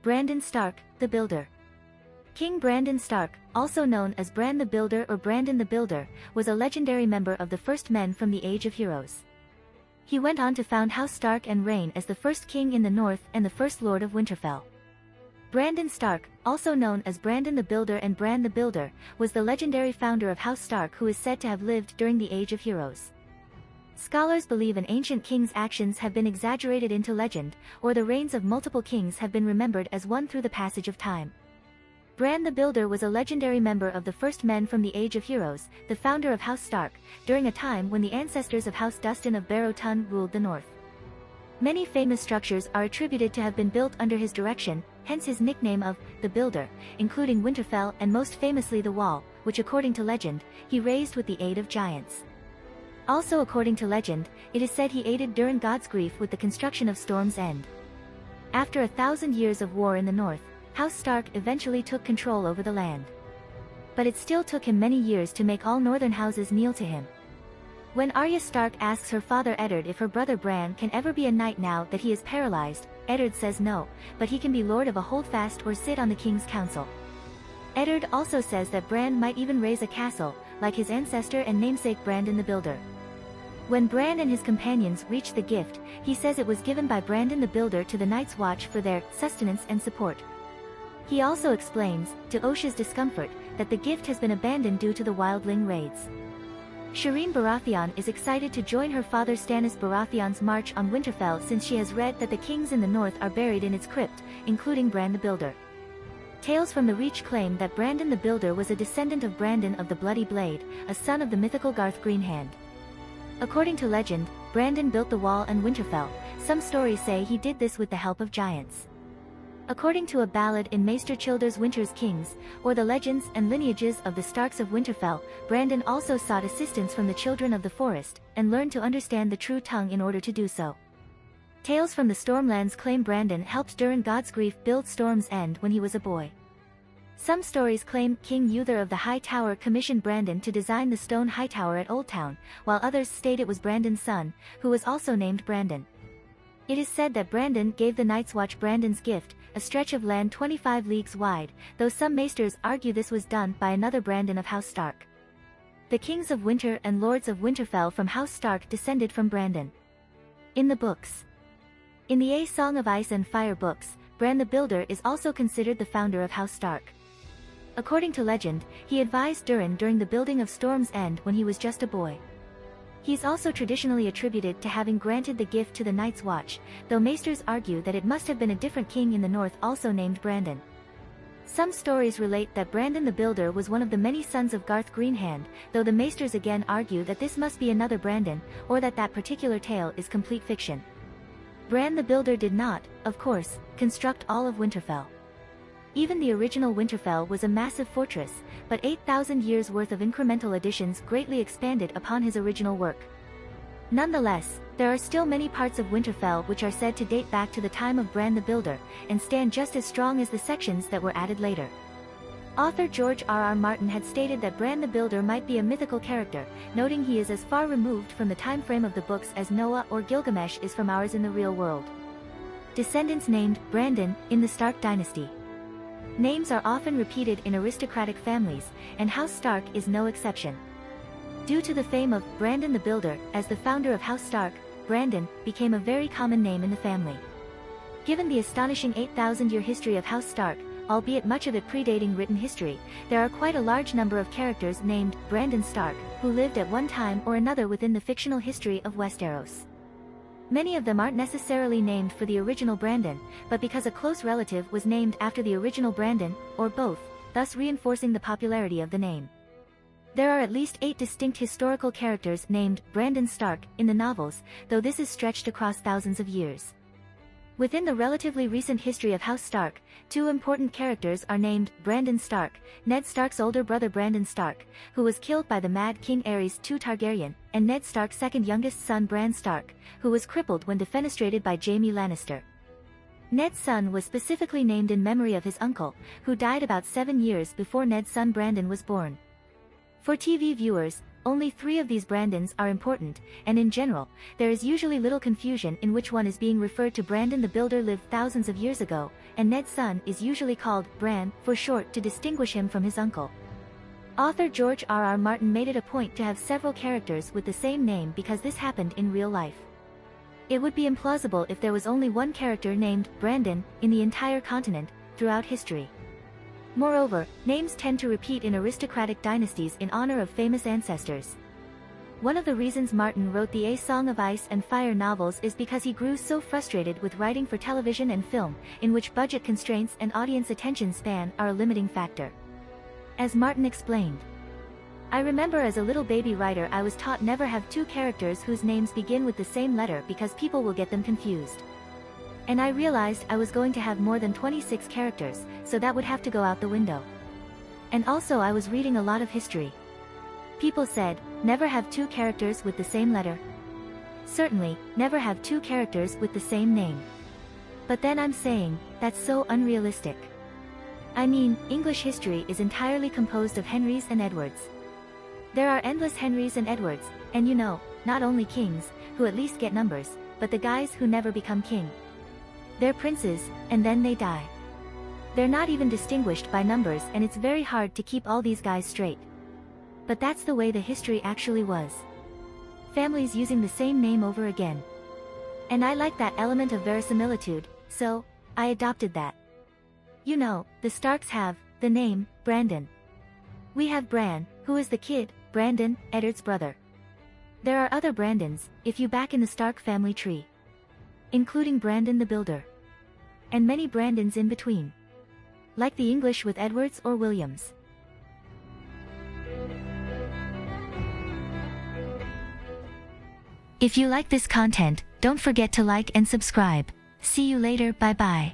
Brandon Stark, the Builder. King Brandon Stark, also known as Bran the Builder or Brandon the Builder, was a legendary member of the first men from the Age of Heroes. He went on to found House Stark and reign as the first king in the North and the first Lord of Winterfell. Brandon Stark, also known as Brandon the Builder and Bran the Builder, was the legendary founder of House Stark who is said to have lived during the Age of Heroes. Scholars believe an ancient king's actions have been exaggerated into legend, or the reigns of multiple kings have been remembered as one through the passage of time. Bran the Builder was a legendary member of the first men from the Age of Heroes, the founder of House Stark, during a time when the ancestors of House Dustin of Barrow Tun ruled the North. Many famous structures are attributed to have been built under his direction, hence his nickname of the Builder, including Winterfell and most famously the Wall, which according to legend, he raised with the aid of giants. Also according to legend, it is said he aided during God's grief with the construction of Storm's End. After 1,000 years of war in the North, House Stark eventually took control over the land. But it still took him many years to make all northern houses kneel to him. When Arya Stark asks her father Eddard if her brother Bran can ever be a knight now that he is paralyzed, Eddard says no, but he can be lord of a holdfast or sit on the king's council. Eddard also says that Bran might even raise a castle, like his ancestor and namesake Brandon the Builder. When Bran and his companions reached the gift, he says it was given by Brandon the Builder to the Night's Watch for their sustenance and support. He also explains, to Osha's discomfort, that the gift has been abandoned due to the wildling raids. Shireen Baratheon is excited to join her father Stannis Baratheon's march on Winterfell since she has read that the kings in the north are buried in its crypt, including Bran the Builder. Tales from the Reach claim that Brandon the Builder was a descendant of Brandon of the Bloody Blade, a son of the mythical Garth Greenhand. According to legend, Brandon built the wall and Winterfell. Some stories say he did this with the help of giants. According to a ballad in Maester Childer's Winter's Kings, or the legends and lineages of the Starks of Winterfell, Brandon also sought assistance from the children of the forest, and learned to understand the true tongue in order to do so. Tales from the Stormlands claim Brandon helped during God's grief build Storm's End when he was a boy. Some stories claim King Uther of the High Tower commissioned Brandon to design the stone Hightower at Old Town, while others state it was Brandon's son, who was also named Brandon. It is said that Brandon gave the Night's Watch Brandon's gift, a stretch of land 25 leagues wide, though some maesters argue this was done by another Brandon of House Stark. The Kings of Winter and Lords of Winterfell from House Stark descended from Brandon. In the books. In the A Song of Ice and Fire books, Bran the Builder is also considered the founder of House Stark. According to legend, he advised Durin during the building of Storm's End when he was just a boy. He is also traditionally attributed to having granted the gift to the Night's Watch, though maesters argue that it must have been a different king in the north also named Brandon. Some stories relate that Brandon the Builder was one of the many sons of Garth Greenhand, though the maesters again argue that this must be another Brandon, or that that particular tale is complete fiction. Bran the Builder did not, of course, construct all of Winterfell. Even the original Winterfell was a massive fortress, but 8,000 years worth of incremental additions greatly expanded upon his original work. Nonetheless, there are still many parts of Winterfell which are said to date back to the time of Bran the Builder, and stand just as strong as the sections that were added later. Author George R.R. Martin had stated that Bran the Builder might be a mythical character, noting he is as far removed from the time frame of the books as Noah or Gilgamesh is from ours in the real world. Descendants named Brandon in the Stark dynasty. Names are often repeated in aristocratic families, and House Stark is no exception. Due to the fame of Brandon the Builder as the founder of House Stark, Brandon became a very common name in the family. Given the astonishing 8,000-year history of House Stark, albeit much of it predating written history, there are quite a large number of characters named Brandon Stark, who lived at one time or another within the fictional history of Westeros. Many of them aren't necessarily named for the original Brandon, but because a close relative was named after the original Brandon, or both, thus reinforcing the popularity of the name. There are at least 8 distinct historical characters named Brandon Stark in the novels, though this is stretched across thousands of years. Within the relatively recent history of House Stark, 2 important characters are named Brandon Stark, Ned Stark's older brother Brandon Stark, who was killed by the Mad King Aerys II Targaryen, and Ned Stark's second youngest son Bran Stark, who was crippled when defenestrated by Jaime Lannister. Ned's son was specifically named in memory of his uncle, who died about 7 years before Ned's son Brandon was born. For TV viewers, only 3 of these Brandons are important, and in general, there is usually little confusion in which one is being referred to. Brandon the Builder lived thousands of years ago, and Ned's son is usually called Bran, for short, to distinguish him from his uncle. Author George R.R. Martin made it a point to have several characters with the same name because this happened in real life. It would be implausible if there was only one character named Brandon in the entire continent throughout history. Moreover, names tend to repeat in aristocratic dynasties in honor of famous ancestors. One of the reasons Martin wrote the A Song of Ice and Fire novels is because he grew so frustrated with writing for television and film, in which budget constraints and audience attention span are a limiting factor. As Martin explained, "I remember as a little baby writer I was taught never have 2 characters whose names begin with the same letter because people will get them confused. And I realized I was going to have more than 26 characters, so that would have to go out the window. And also I was reading a lot of history. People said, never have 2 characters with the same letter. Certainly, never have 2 characters with the same name. But then I'm saying, that's so unrealistic. I mean, English history is entirely composed of Henrys and Edwards. There are endless Henrys and Edwards, and you know, not only kings, who at least get numbers, but the guys who never become king. They're princes, and then they die. They're not even distinguished by numbers, and it's very hard to keep all these guys straight. But that's the way the history actually was. Families using the same name over again. And I like that element of verisimilitude, so I adopted that. You know, the Starks have the name Brandon. We have Bran, who is the kid, Brandon, Eddard's brother. There are other Brandons, if you back in the Stark family tree, including Brandon the Builder. And many Brandons in between. Like the English with Edwards or Williams. If you like this content, don't forget to like and subscribe. See you later, bye bye.